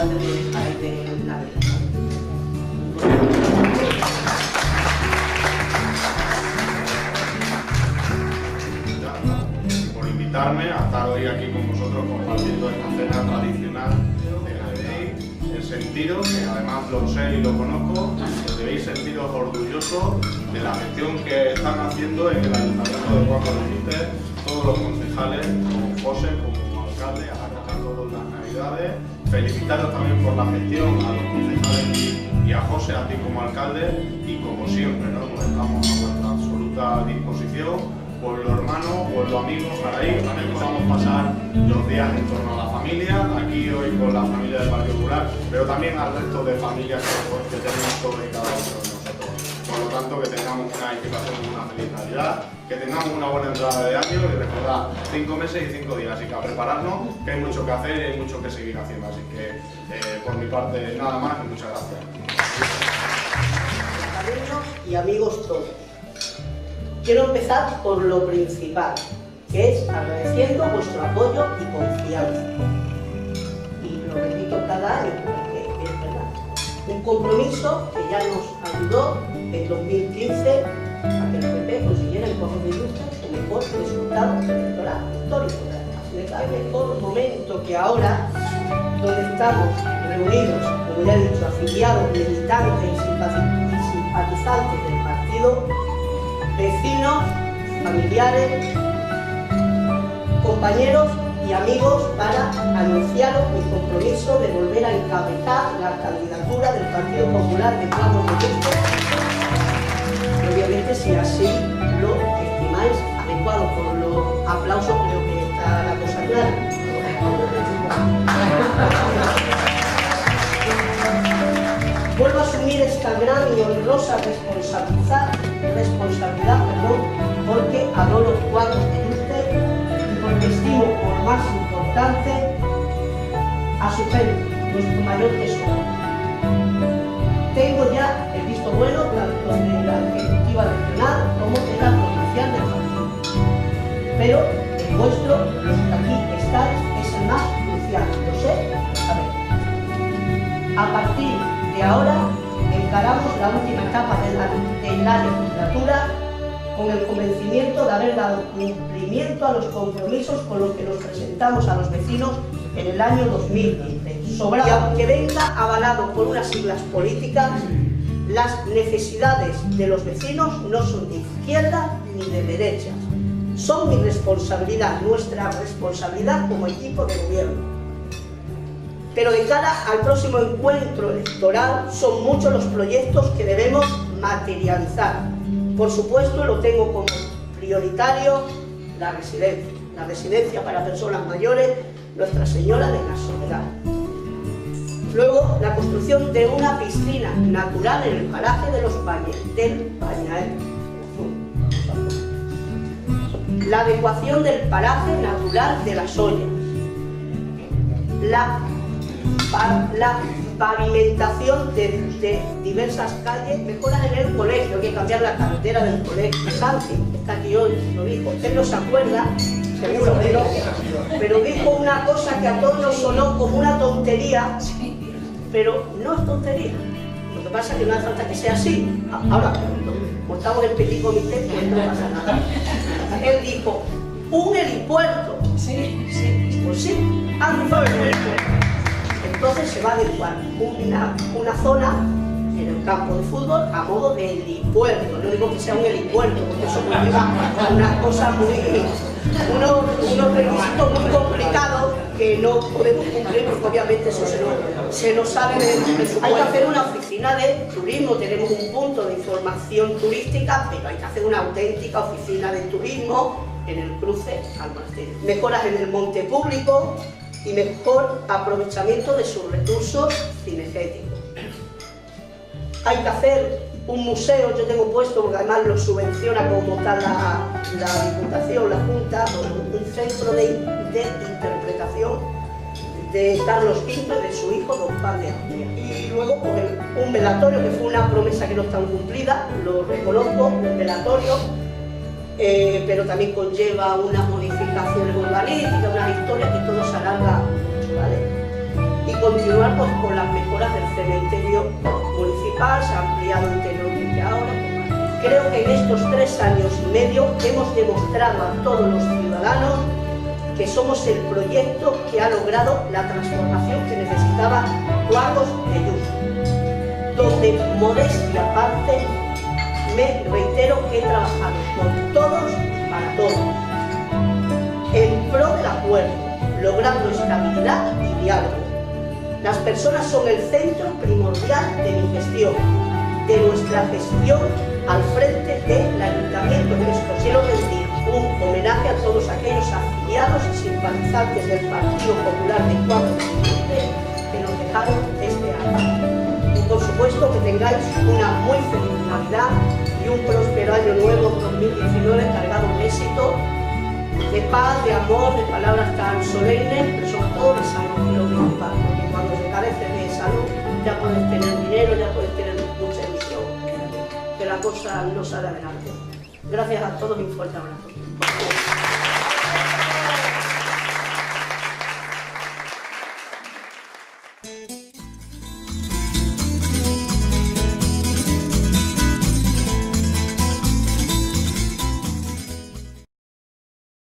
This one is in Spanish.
de Loreja y de la Vega. Por invitarme a estar hoy aquí con vosotros compartiendo esta cena tradicional de Navidad. Sentiros, que además lo sé y lo conozco, que debéis sentiros orgullosos de la gestión que están haciendo en el Ayuntamiento de Juan Carlos, todos los concejales, como José, como alcalde, a todas las Navidades. Felicitaros también por la gestión a los concejales y a José, a ti como alcalde, y como siempre, ¿no? Pues estamos a vuestra absoluta disposición. Pueblo hermano, pueblo amigo, para ir, también podamos pasar los días en torno a la familia, aquí hoy con la familia del Partido Popular, pero también al resto de familias que tenemos todos y cada uno de nosotros. Por lo tanto, que tengamos una equipación y una feliz Navidad, que tengamos una buena entrada de año y recordad, 5 meses y 5 días, así que a prepararnos, que hay mucho que hacer y hay mucho que seguir haciendo, así que por mi parte nada más y muchas gracias. Amigos y amigos todos. Quiero empezar por lo principal, que es agradeciendo vuestro apoyo y confianza. Y lo repito cada año, porque es verdad. Un compromiso que ya nos ayudó en 2015 a que el PP consiguiera el Consejo de Industria su mejor resultado electoral histórico. Así que hay mejor momento que ahora, donde estamos reunidos, como ya he dicho, afiliados, militantes y simpatizantes del partido, vecinos, familiares, compañeros y amigos, para anunciaros mi compromiso de volver a encabezar la candidatura del Partido Popular de Juan Carlos. Obviamente, si así lo estimáis adecuado. Por los aplausos creo que está la cosa clara. Vuelvo a asumir esta gran y honrosa responsabilidad, porque adoro cuadros de usted y porque estimo por más importante a su gente, nuestro mayor tesoro. Tengo ya el visto bueno tanto de la Ejecutiva Regional como de la provincial del partido. Pero el vuestro, los que aquí estáis, es el más crucial, lo sé, lo sabéis. A partir de ahora encaramos la última etapa de la legislatura con el convencimiento de haber dado cumplimiento a los compromisos con los que nos presentamos a los vecinos en el año 2015. Y aunque venga avalado por unas siglas políticas, las necesidades de los vecinos no son de izquierda ni de derecha. Son mi responsabilidad, nuestra responsabilidad como equipo de gobierno. Pero de cara al próximo encuentro electoral son muchos los proyectos que debemos materializar. Por supuesto, lo tengo como prioritario la residencia para personas mayores, Nuestra Señora de la Soledad. Luego, la construcción de una piscina natural en el paraje de los del Pañael. La adecuación del paraje natural de las Ollas. La pavimentación de diversas calles, mejoras en el colegio, hay que cambiar la carretera del colegio. Santi está aquí hoy, lo dijo, usted no se acuerda, seguro que no, pero dijo una cosa que a todos nos sonó como una tontería, pero no es tontería. Lo que pasa es que no hace falta que sea así. Ahora, como estamos en petit comité, pues no pasa nada. Él dijo, un helipuerto. Sí, pues sí, hace falta un helipuerto. Entonces se va a adecuar una zona en el campo de fútbol a modo de helipuerto. No digo que sea un helipuerto, porque eso conlleva una cosa unos requisitos muy complicados que no podemos cumplir, porque obviamente eso se nos sale de presupuesto. Hay que hacer una oficina de turismo, tenemos un punto de información turística, pero hay que hacer una auténtica oficina de turismo en el cruce al monasterio. Mejoras en el monte público y mejor aprovechamiento de sus recursos cinegéticos. Hay que hacer un museo, yo tengo puesto, porque además lo subvenciona como tal la Diputación, la Junta, un centro de interpretación de Carlos V y de su hijo Don Juan de Austria. Y luego un velatorio, que fue una promesa que no está cumplida, lo reconozco, un velatorio, pero también conlleva unas modificaciones urbanísticas, unas historias que todo se alarga mucho, ¿vale? Y continuar pues, con las mejoras del cementerio municipal. Se ha ampliado interiormente ahora. Creo que en estos 3 años y medio hemos demostrado a todos los ciudadanos que somos el proyecto que ha logrado la transformación que necesitaba Guardos de Ayuso, donde, modestia aparte, me reitero que he trabajado con todos y para todos, en pro del acuerdo, logrando estabilidad y diálogo. Las personas son el centro primordial de mi gestión, de nuestra gestión al frente del Ayuntamiento de Esto. Quiero rendir un homenaje a todos aquellos afiliados y simpatizantes del Partido Popular de Cuauhtémoc que nos dejaron este año. Y por supuesto que tengáis una muy feliz Navidad y un próspero año nuevo 2019 cargado de éxito, de paz, de amor, de palabras tan solemnes, pero sobre todo de salud, y lo principal, porque cuando se carece de salud ya puedes tener dinero, ya puedes tener mucha ilusión, que la cosa no sale adelante. Gracias a todos y un fuerte abrazo.